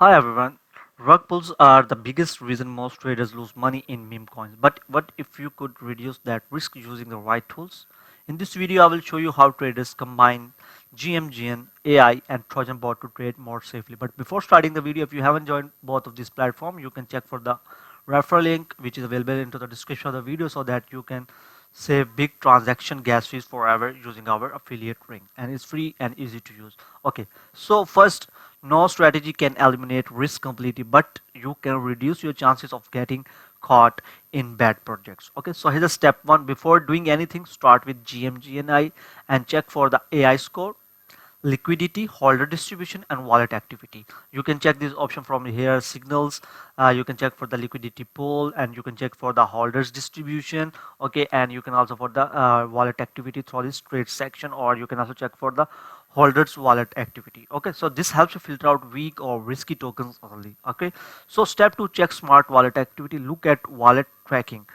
Hi everyone. Rug pulls are the biggest reason most traders lose money in meme coins. But what if you could reduce that risk using the right tools? In this video, I will show you how traders combine GMGN, AI, and Trojan bot to trade more safely. But before starting the video, if you haven't joined both of these platforms, you can check for the referral link, which is available into the description of the video, so that you can save big transaction gas fees forever using our affiliate link, and it's free and easy to use. Okay, so first, no strategy can eliminate risk completely, but you can reduce your chances of getting caught in bad projects. Okay, so here's a step one. Before doing anything, start with GMGNI and check for the AI score, liquidity, holder distribution, and wallet activity. You can check this option from here, signals. You can check for the liquidity pool, and you can check for the holders distribution. Okay, and you can also for the wallet activity through this trade section, or you can also check for the holders wallet activity. Okay, so this helps you filter out weak or risky tokens only. Okay, so step two, check smart wallet activity. Look at wallet tracking.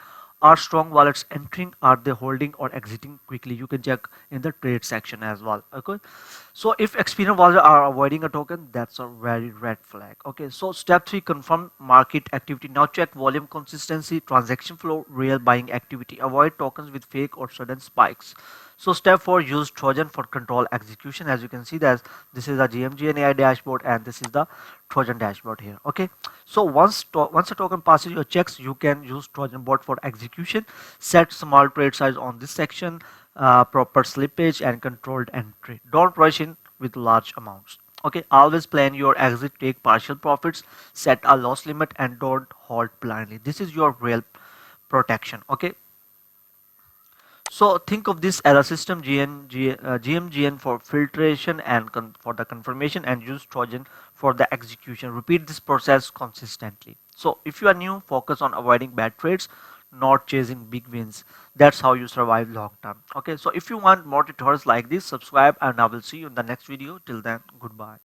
Are strong wallets entering, are they holding or exiting quickly? You can check in the trade section as well. Okay, so if experienced wallets are avoiding a token, that's a very red flag. Okay, so step three, confirm market activity. Now check volume consistency, transaction flow, real buying activity. Avoid tokens with fake or sudden spikes. So step four, use Trojan for control execution. As you can see, that this is the GMGN.ai dashboard, and this is the Trojan dashboard here. Okay, so once a token passes your checks, you can use Trojan bot for execution. Set small trade size on this section, proper slippage, and controlled entry. Don't rush in with large amounts. Okay, always plan your exit, take partial profits, set a loss limit, and don't hold blindly. This is your real protection. Okay, so think of this as a system, GMGN for filtration and for the confirmation, and use Trojan for the execution. Repeat this process consistently. So if you are new, focus on avoiding bad trades, not chasing big wins. That's how you survive long term. Okay, so if you want more tutorials like this, subscribe, and I will see you in the next video. Till then, goodbye.